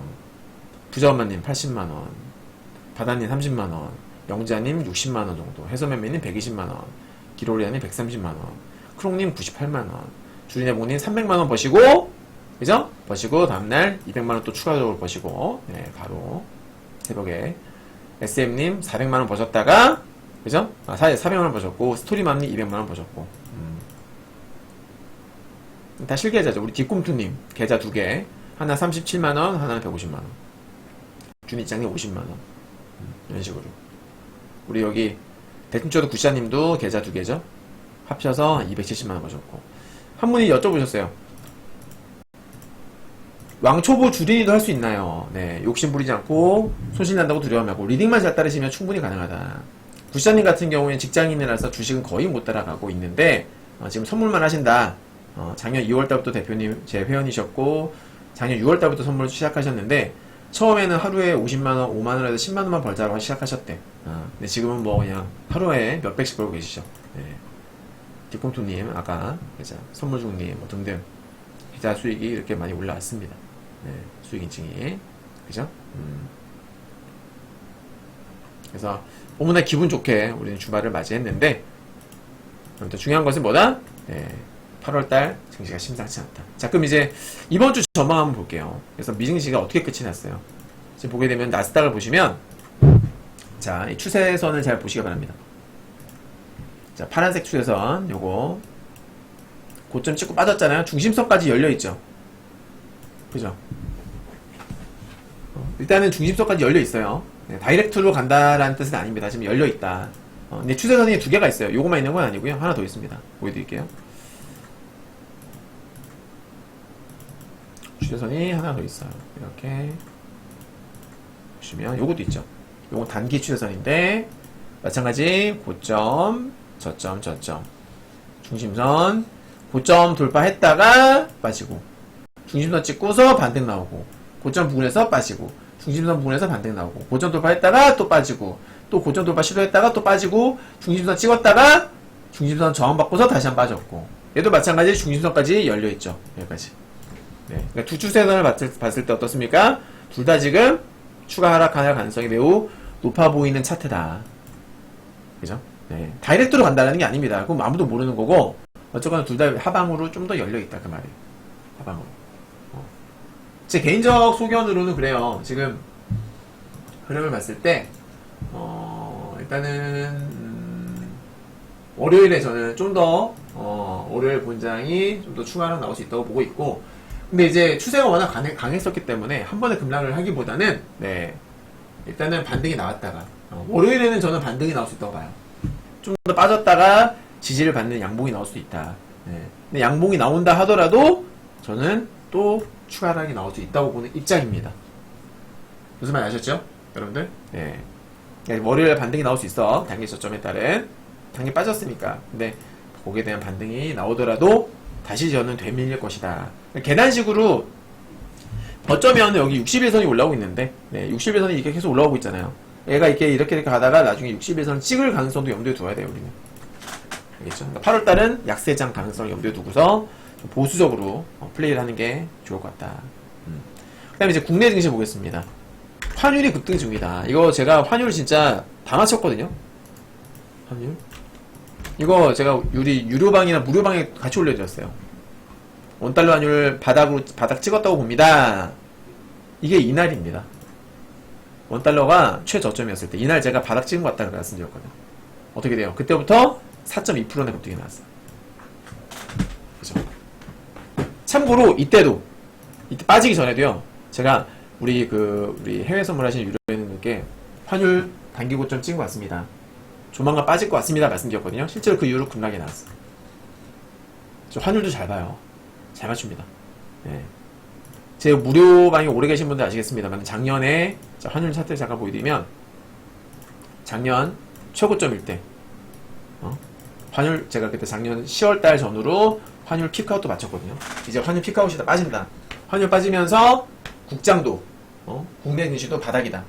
부자엄마님 80만원, 바다님 30만원, 영자님 60만원 정도, 해서매매님 120만원, 기로리아님 130만원, 크롱님 98만원, 주린애봉님 300만원 버시고, 그죠? 버시고 다음날 200만원 또 추가적으로 버시고, 네, 바로 새벽에 SM님 400만원 버셨다가, 그죠? 400만원 버셨고, 스토리맘님 200만원 버셨고, 다 실계좌죠. 우리 뒷꿈투님 계좌 2개, 하나 37만원, 하나는 150만원, 준이짱님 50만원, 이런 식으로. 우리 여기 대충쳐도 구샤님도 계좌 2개죠. 합쳐서 270만원 버셨고, 한 분이 여쭤보셨어요. 왕초보 주린이도 할 수 있나요? 네, 욕심 부리지 않고 손실난다고 두려워 말고 리딩만 잘 따르시면 충분히 가능하다. 구시장님 같은 경우에는 직장인이라서 주식은 거의 못 따라가고 있는데 지금 선물만 하신다. 작년 2월달부터 대표님 제 회원이셨고 작년 6월달부터 선물을 시작하셨는데 처음에는 하루에 50만원, 5만원에서 10만원만 벌자고 시작하셨대. 근데 지금은 뭐 그냥 하루에 몇백씩 벌고 계시죠. 네. 뒷꿈투님, 아까 선물중님 뭐 등등 계좌 수익이 이렇게 많이 올라왔습니다. 네, 수익 인증이. 그죠? 그래서 너무나 기분 좋게 우리는 주말을 맞이했는데, 중요한 것은 뭐다? 네, 8월달 증시가 심상치 않다. 자, 그럼 이제 이번 주 전망 한번 볼게요. 그래서 미증시가 어떻게 끝이 났어요? 지금 보게 되면 나스닥을 보시면, 자, 이 추세선을 잘 보시기 바랍니다. 자, 파란색 추세선, 요거 고점 찍고 빠졌잖아요. 중심선까지 열려있죠. 그죠? 일단은 중심선까지 열려있어요. 네, 다이렉트로 간다라는 뜻은 아닙니다. 지금 열려있다. 근데 추세선이 2개가 있어요. 요거만 있는 건 아니고요. 하나 더 있습니다. 보여드릴게요. 추세선이 하나 더 있어요. 이렇게 보시면 요것도 있죠. 요건 단기 추세선인데 마찬가지 고점, 저점, 저점, 중심선 고점 돌파했다가 빠지고, 중심선 찍고서 반등 나오고, 고점 부근에서 빠지고, 중심선 부근에서 반등 나오고, 고점 돌파했다가 또 빠지고, 또 고점 돌파 시도했다가 또 빠지고, 중심선 찍었다가 중심선 저항받고서 다시 한번 빠졌고, 얘도 마찬가지 중심선까지 열려있죠. 여기까지. 네. 그러니까 두 추세선을 봤을 때 어떻습니까? 둘 다 지금 추가 하락할 가능성이 매우 높아 보이는 차트다. 그죠? 네. 다이렉트로 간다는 게 아닙니다. 그럼 아무도 모르는 거고, 어쨌거나 둘 다 하방으로 좀 더 열려있다 그 말이에요. 하방으로. 제 개인적 소견으로는 그래요. 지금 흐름을 봤을 때 일단은 월요일에 저는 좀 더 월요일 본장이 좀 더 추가로 나올 수 있다고 보고 있고, 근데 이제 추세가 워낙 강했었기 때문에 한 번에 급락을 하기보다는 네, 일단은 반등이 나왔다가 월요일에는 저는 반등이 나올 수 있다고 봐요. 좀 더 빠졌다가 지지를 받는 양봉이 나올 수 있다. 네. 근데 양봉이 나온다 하더라도 저는 또 추가 하락이 나올 수 있다고 보는 입장입니다. 무슨 말 아셨죠? 여러분들? 네. 월요일에 반등이 나올 수 있어. 단기 저점에 따른. 단기 빠졌으니까. 근데 거기에 대한 반등이 나오더라도 다시 저는 되밀릴 것이다. 계단식으로 어쩌면 여기 61선이 올라오고 있는데, 네, 61선이 이렇게 계속 올라오고 있잖아요. 얘가 이렇게 가다가 나중에 61선 찍을 가능성도 염두에 두어야 돼요, 우리는. 알겠죠? 그러니까 8월달은 약세장 가능성을 염두에 두고서 좀 보수적으로 플레이를 하는 게 좋을 것 같다. 그 다음에 이제 국내 증시 보겠습니다. 환율이 급등 중이다. 이거 제가 환율 진짜 다 맞췄거든요? 환율? 이거 제가 유료방이나 무료방에 같이 올려드렸어요. 원달러 환율 바닥 찍었다고 봅니다. 이게 이날입니다. 원달러가 최저점이었을 때, 이날 제가 바닥 찍은 것 같다고 말씀드렸거든요. 어떻게 돼요? 그때부터 4.2%나 급등이 나왔어요. 그죠? 참고로, 이때 빠지기 전에도요, 제가 우리 해외 선물하시는 유료인들께 환율 단기 고점 찍은 것 같습니다. 조만간 빠질 것 같습니다. 말씀드렸거든요. 실제로 그 이후로 급락이 나왔어요. 저 환율도 잘 봐요. 잘 맞춥니다. 네. 제 무료방에 오래 계신 분들 아시겠습니다만, 작년에, 환율 차트 잠깐 보여드리면, 작년 최고점일 때, 환율, 제가 그때 작년 10월달 전후로 환율 피크아웃도 맞췄거든요. 이제 환율 피크아웃이다, 빠진다. 환율 빠지면서, 국장도, 국내 증시도 바닥이다.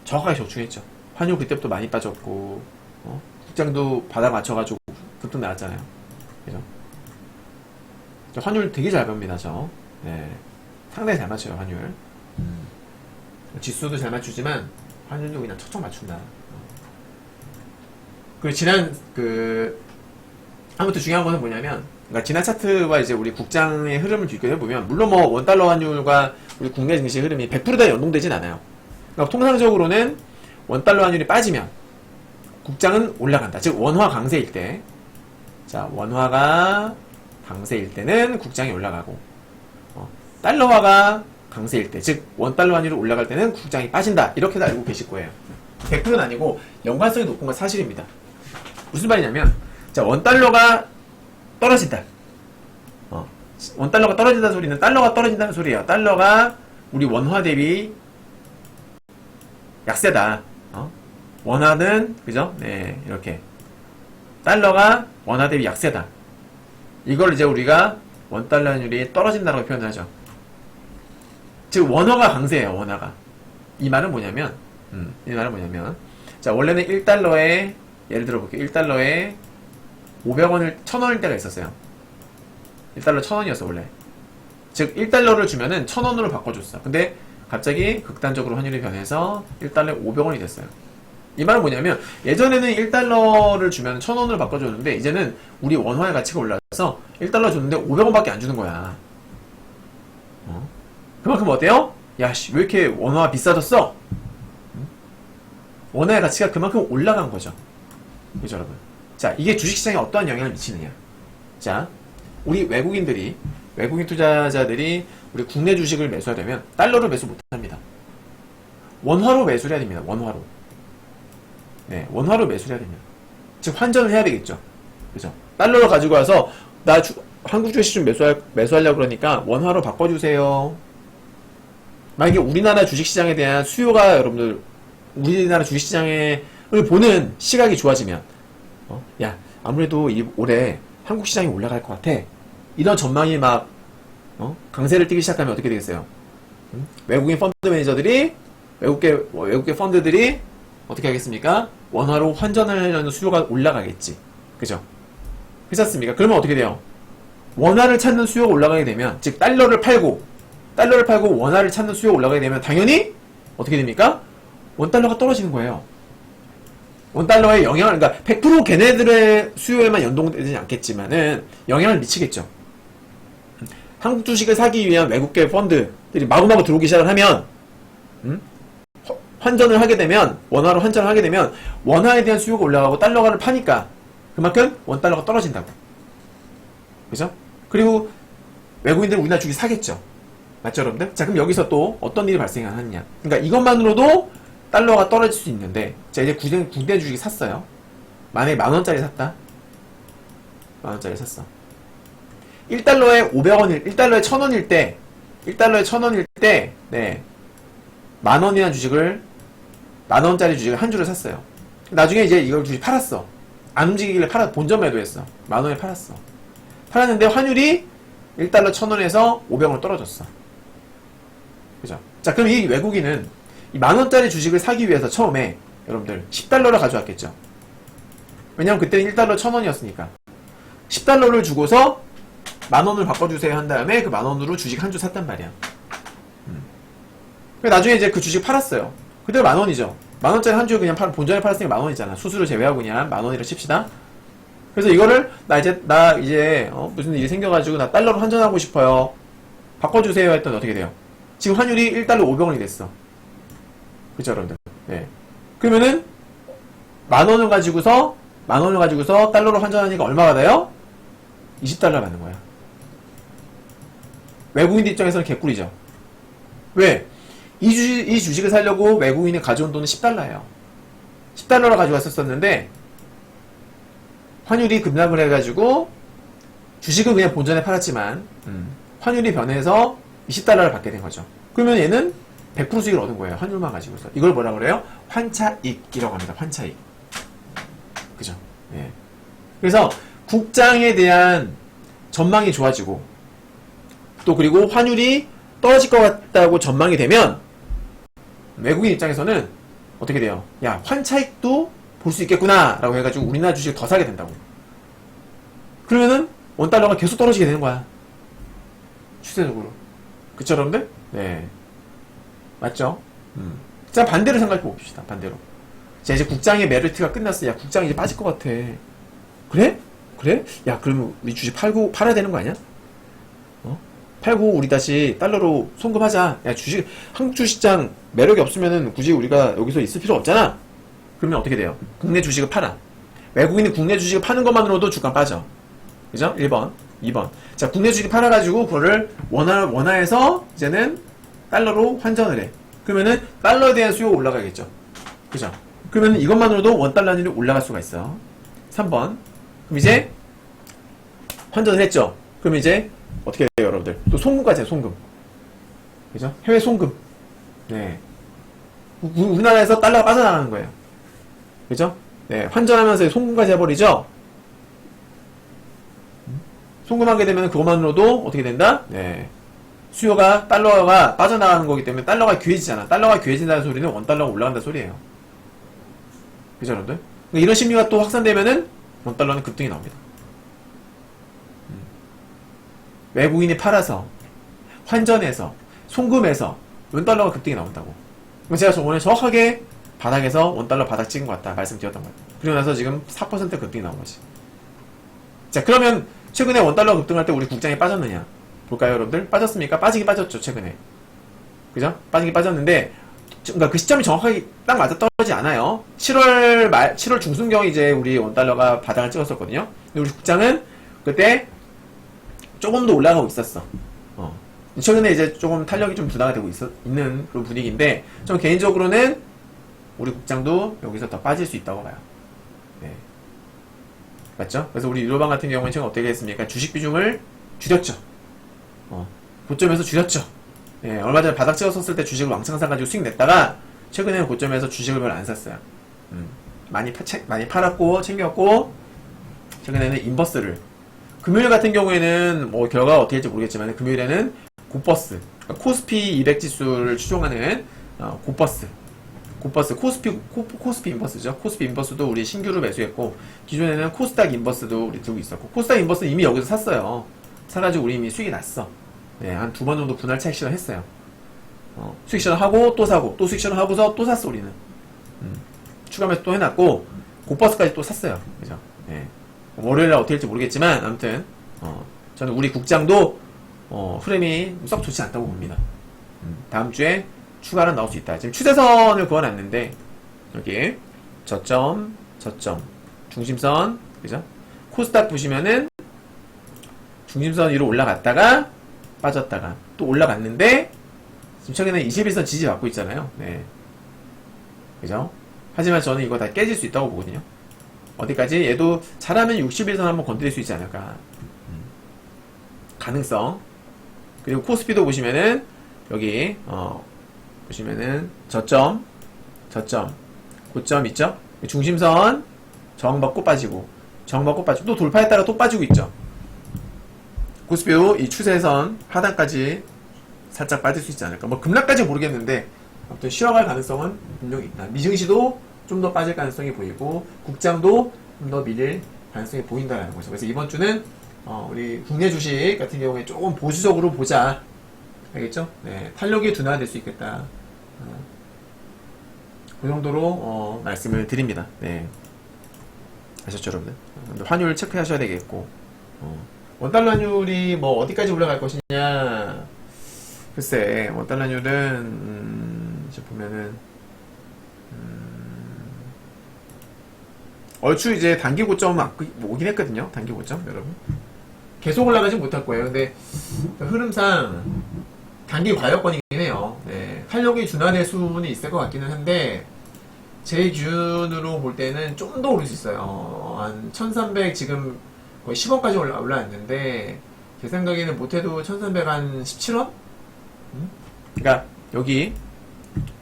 정확하게 적중했죠. 환율 그때부터 많이 빠졌고, 국장도 바닥 맞춰가지고 급등 나왔잖아요. 그죠? 환율 되게 잘 봅니다, 저. 네. 상당히 잘 맞춰요, 환율. 지수도 잘 맞추지만, 환율도 그냥 척척 맞춘다. 아무튼 중요한 거는 뭐냐면, 그러니까 지난 차트와 이제 우리 국장의 흐름을 비교해보면, 물론 뭐, 원달러 환율과 우리 국내 증시 흐름이 100%다 연동되진 않아요. 그러니까 통상적으로는 원달러 환율이 빠지면, 국장은 올라간다. 즉, 원화 강세일 때. 자, 원화가 강세일 때는 국장이 올라가고, 달러화가 강세일 때, 즉 원달러 환율이 올라갈 때는 국장이 빠진다. 이렇게도 알고 계실 거예요. 100%는 아니고 연관성이 높은 건 사실입니다. 무슨 말이냐면, 자, 원달러가 떨어진다. 원달러가 떨어진다는 소리는 달러가 떨어진다는 소리예요. 달러가 우리 원화 대비 약세다. 원화는 그죠? 네, 이렇게 달러가 원화 대비 약세다. 이걸 이제 우리가 원달러 환율이 떨어진다라고 표현을 하죠. 즉 원화가 강세예요. 원화가. 이 말은 뭐냐면 자, 원래는 1달러에 예를 들어 볼게요. 1달러에 500원을 1000원일 때가 있었어요. 1달러 1000원이었어 원래. 즉 1달러를 주면은 1000원으로 바꿔줬어. 근데 갑자기 극단적으로 환율이 변해서 1달러에 500원이 됐어요. 이 말은 뭐냐면, 예전에는 1달러를 주면 1000원으로 바꿔줬는데, 이제는 우리 원화의 가치가 올라서 1달러 줬는데 500원밖에 안 주는 거야. 그만큼 어때요? 야씨, 왜 이렇게 원화 비싸졌어? 원화의 가치가 그만큼 올라간 거죠. 그죠, 여러분? 자, 이게 주식시장에 어떠한 영향을 미치느냐. 자, 우리 외국인 투자자들이 우리 국내 주식을 매수하려면 달러로 매수 못합니다. 원화로 매수를 해야 됩니다. 원화로. 네, 원화로 매수를 해야 됩니다. 즉 환전을 해야 되겠죠. 그죠? 달러를 가지고 와서 한국 주식 좀 매수하려고 그러니까 원화로 바꿔주세요. 만약에 우리나라 주식시장에 대한 수요가 여러분들 우리나라 주식시장을 보는 시각이 좋아지면 야, 아무래도 올해 한국 시장이 올라갈 것 같아. 이런 전망이 막 강세를 띠기 시작하면 어떻게 되겠어요? 외국인 펀드 매니저들이 외국계 펀드들이 어떻게 하겠습니까? 원화로 환전하려는 수요가 올라가겠지. 그죠? 그렇지 않습니까? 그러면 어떻게 돼요? 원화를 찾는 수요가 올라가게 되면, 즉 달러를 팔고 원화를 찾는 수요가 올라가게 되면 당연히 어떻게 됩니까? 원달러가 떨어지는 거예요. 원달러의 영향을, 그러니까 100% 걔네들의 수요에만 연동되지 않겠지만은 영향을 미치겠죠. 한국 주식을 사기 위한 외국계 펀드들이 마구마구 들어오기 시작을 하면 환전을 하게 되면, 원화로 환전을 하게 되면 원화에 대한 수요가 올라가고 달러를 파니까 그만큼 원달러가 떨어진다고. 그죠? 그리고 외국인들은 우리나라 주식 사겠죠. 맞죠, 여러분들? 자, 그럼 여기서 또 어떤 일이 발생하느냐. 그러니까 이것만으로도 달러가 떨어질 수 있는데, 자, 이제 국내 주식이 샀어요. 만약에 10,000원짜리 샀다. 10,000원짜리 샀어. 1달러에 500원, 1달러에 1,000원일 때, 1달러에 1,000원일 때, 네. 10,000원이라는 주식을, 10,000원짜리 주식을 한 주를 샀어요. 나중에 이제 이걸 주식 팔았어. 안 움직이길래 본전 매도했어. 10,000원에 팔았어. 팔았는데 환율이 1달러 1,000원에서 500원 떨어졌어. 그죠? 자, 그럼 이 외국인은 이 10,000원짜리 주식을 사기 위해서 처음에 여러분들 10달러를 가져왔겠죠. 왜냐면 그때는 1달러 1,000원이었으니까. 10달러를 주고서 10,000원을 바꿔주세요 한 다음에 그 10,000원으로 주식 한 주 샀단 말이야. 나중에 이제 그 주식 팔았어요. 그대로 10,000원이죠. 10,000원짜리 한 주 그냥 본전에 팔았으니까 10,000원이잖아. 수수료 제외하고 그냥 10,000원이라 칩시다. 그래서 이거를 나 이제 무슨 일이 생겨가지고 나 달러로 환전하고 싶어요. 바꿔주세요 했더니 어떻게 돼요? 지금 환율이 1달러 500원이 됐어. 그쵸, 여러분들? 네. 그러면은 10,000원을 가지고서 달러로 환전하니까 얼마 받아요? 20달러 받는 거야. 외국인들 입장에서는 개꿀이죠. 왜? 이 주식을 사려고 외국인이 가져온 돈은 10달러예요. 10달러를 가져왔었는데 환율이 급락을 해가지고 주식은 그냥 본전에 팔았지만 환율이 변해서 20달러를 받게 된 거죠. 그러면 얘는 100% 수익을 얻은 거예요. 환율만 가지고서. 이걸 뭐라 그래요? 환차익이라고 합니다. 환차익. 그죠? 예. 그래서 국장에 대한 전망이 좋아지고 또 그리고 환율이 떨어질 것 같다고 전망이 되면 외국인 입장에서는 어떻게 돼요? 야, 환차익도 볼 수 있겠구나 라고 해가지고 우리나라 주식을 더 사게 된다고. 그러면은 원달러가 계속 떨어지게 되는 거야. 추세적으로. 그쵸, 여러분들? 네. 맞죠? 자, 반대로 생각해 봅시다. 반대로. 자, 이제 국장의 메리트가 끝났어. 야, 국장 이제 빠질 것 같아. 그래? 그래? 야, 그러면 우리 주식 팔아야 되는 거 아니야? 팔고 우리 다시 달러로 송금하자. 야, 한국 주식장 매력이 없으면은 굳이 우리가 여기서 있을 필요 없잖아. 그러면 어떻게 돼요? 국내 주식을 팔아. 외국인이 국내 주식을 파는 것만으로도 주가 빠져. 그죠? 1번, 2번. 자, 국내 주식 팔아가지고 그거를 원화에서 이제는 달러로 환전을 해. 그러면은 달러에 대한 수요가 올라가겠죠. 그죠? 그러면 이것만으로도 원달러율이 올라갈 수가 있어. 3번. 그럼 이제 환전을 했죠. 그럼 이제 어떻게 돼요, 여러분들? 또 송금까지 해요, 송금. 그죠? 해외 송금. 네. 우리나라에서 달러가 빠져나가는 거예요. 그죠? 네. 환전하면서 송금까지 해버리죠? 송금하게 되면 그것만으로도 어떻게 된다? 네. 수요가, 달러가 빠져나가는 거기 때문에 달러가 귀해지잖아. 달러가 귀해진다는 소리는 원달러가 올라간다는 소리예요. 그죠, 여러분들? 그러니까 이런 심리가 또 확산되면은 원달러는 급등이 나옵니다. 외국인이 팔아서, 환전해서, 송금해서 원달러가 급등이 나온다고. 제가 오늘 정확하게 바닥에서 원달러 바닥 찍은 것 같다 말씀드렸던 거예요. 그리고 나서 지금 4% 급등이 나온 거지. 자, 그러면 최근에 원달러 급등할 때 우리 국장이 빠졌느냐? 볼까요, 여러분들? 빠졌습니까? 빠지긴 빠졌죠, 최근에. 그죠? 빠지긴 빠졌는데, 그러니까 그 시점이 정확하게 딱 맞아떨어지지 않아요. 7월 중순경에 이제 우리 원달러가 바닥을 찍었었거든요. 근데 우리 국장은 그때 조금 더 올라가고 있었어. 최근에 이제 조금 탄력이 좀 둔화가 되고 있는 그런 분위기인데, 좀 개인적으로는 우리 국장도 여기서 더 빠질 수 있다고 봐요. 네. 맞죠? 그래서 우리 유로방 같은 경우는 지금 어떻게 했습니까? 주식 비중을 줄였죠. 고점에서 줄였죠. 예, 얼마 전에 바닥 찍었을 때 주식을 왕창 사가지고 수익 냈다가, 최근에는 고점에서 주식을 별로 안 샀어요. 많이 팔았고, 챙겼고, 최근에는 인버스를. 금요일 같은 경우에는 뭐 결과가 어떻게 될지 모르겠지만, 금요일에는 고버스, 그러니까 코스피 200 지수를 추종하는 고버스, 코스피 인버스죠. 코스피 인버스도 우리 신규로 매수했고, 기존에는 코스닥 인버스도 우리 들고 있었고, 코스닥 인버스는 이미 여기서 샀어요. 사가지고 우리 이미 수익이 났어. 네, 한 2번 정도 분할 차익 실현했어요. 수익 실현하고 또 사고, 또 수익 실현하고서 또 샀어, 우리는. 추가 매수 또 해놨고, 고버스까지 또 샀어요. 그죠? 네. 월요일날 어떻게 될지 모르겠지만, 아무튼, 저는 우리 국장도, 흐름이 썩 좋지 않다고 봅니다. 다음 주에 추가로 나올 수 있다. 지금 추세선을 그어놨는데, 여기, 저점, 중심선, 그죠? 코스닥 보시면은, 중심선 위로 올라갔다가, 빠졌다가 또 올라갔는데 지금 최근에 21선 지지 받고 있잖아요. 네. 그죠? 하지만 저는 이거 다 깨질 수 있다고 보거든요. 어디까지? 얘도 잘하면 61선 한번 건드릴 수 있지 않을까. 가능성. 그리고 코스피도 보시면은 여기 보시면은 저점 고점 있죠? 중심선 저항받고 빠지고 저항받고 빠지고 또 돌파했다가 또 빠지고 있죠. 코스피도 이 추세선 하단까지 살짝 빠질 수 있지 않을까. 뭐 급락까지 모르겠는데 아무튼 쉬어갈 가능성은 분명히 있다. 미증시도 좀 더 빠질 가능성이 보이고 국장도 좀 더 밀릴 가능성이 보인다라는 거죠. 그래서 이번 주는 우리 국내 주식 같은 경우에 조금 보수적으로 보자. 알겠죠? 네, 탄력이 둔화될 수 있겠다. 그 정도로 말씀을 드립니다. 네. 아셨죠, 여러분들? 환율 체크하셔야 되겠고, 원달러율이 뭐 어디까지 올라갈 것이냐. 글쎄, 원달러율은 이제 보면은 얼추 이제 단기 고점 오긴 했거든요. 단기 고점, 여러분. 계속 올라가진 못할 거예요. 근데 흐름상 단기 과열권이긴 해요. 네. 탄력이 둔화될 수는 있을 것 같기는 한데 제 기준으로 볼 때는 좀 더 오를 수 있어요. 한 1300 지금 거의 10원까지 올라왔는데 제 생각에는 못해도 1300 한 17원? 그러니까 여기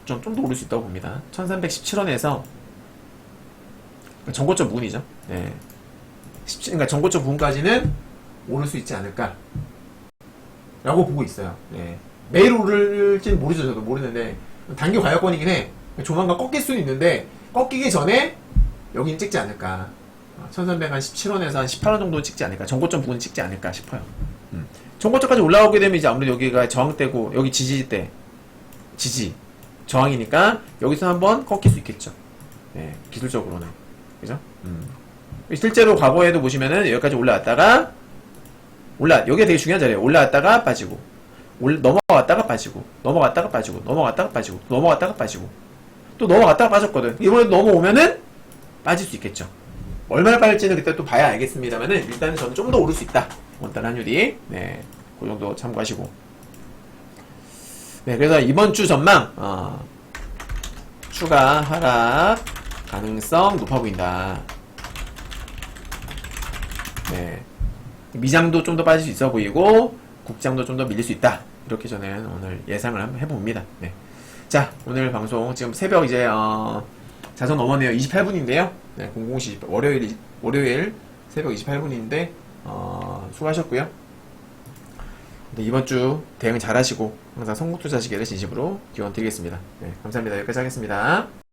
좀 더 오를 수 있다고 봅니다. 1317원에서 전고점 부분이죠. 네. 그러니까 전고점 부분까지는 오를 수 있지 않을까 라고 보고 있어요. 네. 매일 오를지는 모르죠. 저도 모르는데 단기 과열권이긴 해. 조만간 꺾일 수는 있는데 꺾이기 전에 여긴 찍지 않을까. 1300 한 17원에서 한 18원 정도 찍지 않을까. 전고점 부분 찍지 않을까 싶어요. 전고점까지 올라오게 되면 이제 아무래도 여기가 저항대고 여기 지지대 지지 저항이니까 여기서 한번 꺾일 수 있겠죠. 네, 기술적으로는 그죠? 실제로 과거에도 보시면은 여기까지 올라왔다가 여기가 되게 중요한 자리예요. 올라왔다가 빠지고 넘어갔다가 빠지고 넘어갔다가 빠지고 넘어갔다가 빠지고 넘어갔다가 빠지고 또 넘어갔다가 빠졌거든. 이번에 넘어오면은 빠질 수 있겠죠. 얼마나 빠질지는 그때 또 봐야 알겠습니다만은 일단은 저는 좀 더 오를 수 있다. 원달 환율이. 네, 그 정도 참고하시고. 네, 그래서 이번 주 전망 추가 하락 가능성 높아 보인다. 네, 미장도 좀 더 빠질 수 있어 보이고 국장도 좀 더 밀릴 수 있다. 이렇게 저는 오늘 예상을 한번 해봅니다. 네. 자, 오늘 방송 지금 새벽 이제 자정 넘었네요. 28분인데요. 네, 00시 월요일 새벽 28분인데 수고하셨고요. 네, 이번 주 대응 잘 하시고 항상 성공투자하시기를 진심으로 기원 드리겠습니다. 네, 감사합니다. 여기까지 하겠습니다.